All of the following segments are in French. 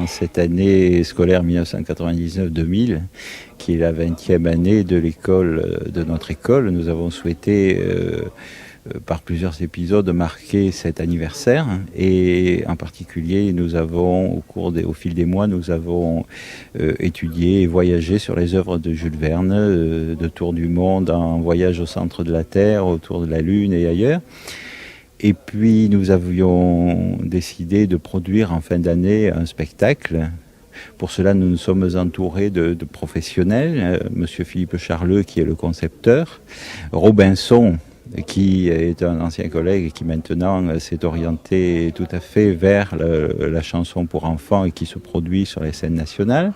Cette année scolaire 1999-2000, qui est la 20e année de notre école, nous avons souhaité, par plusieurs épisodes, marquer cet anniversaire. Et en particulier, nous avons, au fil des mois, nous avons étudié et voyagé sur les œuvres de Jules Verne, de Tour du monde en voyage au centre de la Terre, autour de la Lune et ailleurs. Et puis nous avions décidé de produire en fin d'année un spectacle. Pour cela, nous nous sommes entourés de professionnels. Monsieur Philippe Charleux, qui est le concepteur. Robinson, qui est un ancien collègue et qui maintenant s'est orienté tout à fait vers la chanson pour enfants et qui se produit sur les scènes nationales.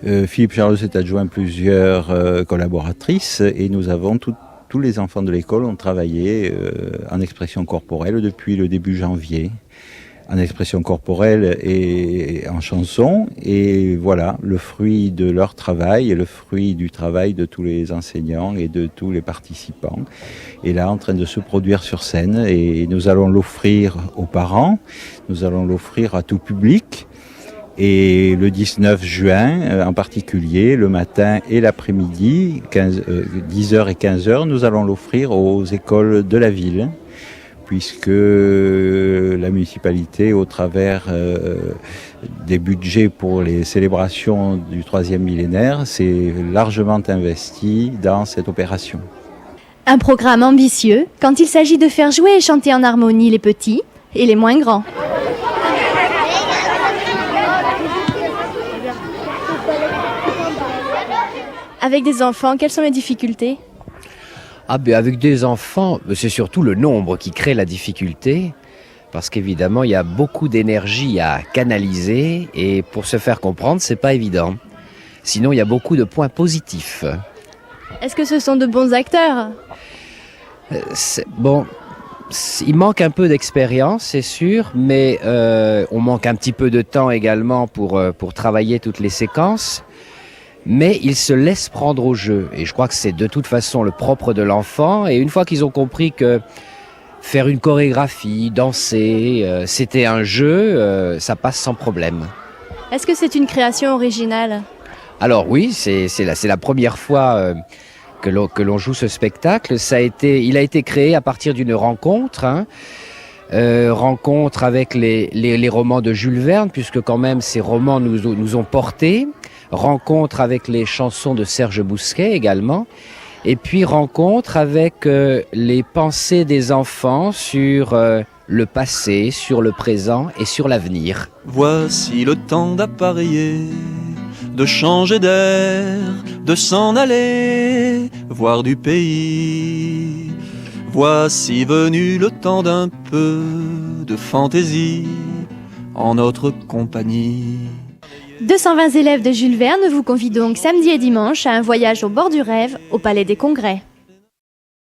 Philippe Charleux s'est adjoint plusieurs collaboratrices et nous avons tous les enfants de l'école ont travaillé en expression corporelle depuis le début janvier, en expression corporelle et en chanson. Et voilà, le fruit de leur travail et le fruit du travail de tous les enseignants et de tous les participants est là en train de se produire sur scène. Et nous allons l'offrir aux parents, nous allons l'offrir à tout public. Et le 19 juin, en particulier, le matin et l'après-midi, 10h et 15h, nous allons l'offrir aux écoles de la ville, puisque la municipalité, au travers des budgets pour les célébrations du 3e millénaire, s'est largement investie dans cette opération. Un programme ambitieux quand il s'agit de faire jouer et chanter en harmonie les petits et les moins grands. Avec des enfants, quelles sont les difficultés ? Avec des enfants, c'est surtout le nombre qui crée la difficulté, parce qu'évidemment, il y a beaucoup d'énergie à canaliser, et pour se faire comprendre, c'est pas évident. Sinon, il y a beaucoup de points positifs. Est-ce que ce sont de bons acteurs ? Il manque un peu d'expérience, c'est sûr, mais on manque un petit peu de temps également pour travailler toutes les séquences. Mais ils se laissent prendre au jeu. Et je crois que c'est de toute façon le propre de l'enfant. Et une fois qu'ils ont compris que faire une chorégraphie, danser, c'était un jeu, ça passe sans problème. Est-ce que c'est une création originale ? Alors oui, c'est la première fois que l'on joue ce spectacle. Il a été créé à partir d'une rencontre, rencontre avec les romans de Jules Verne, puisque quand même ces romans nous ont portés. Rencontre avec les chansons de Serge Bousquet également, et puis rencontre avec les pensées des enfants sur le passé, sur le présent et sur l'avenir. Voici le temps d'appareiller, de changer d'air, de s'en aller, voir du pays. Voici venu le temps d'un peu de fantaisie en notre compagnie. 220 élèves de Jules Verne vous convient donc samedi et dimanche à un voyage au bord du rêve au Palais des Congrès.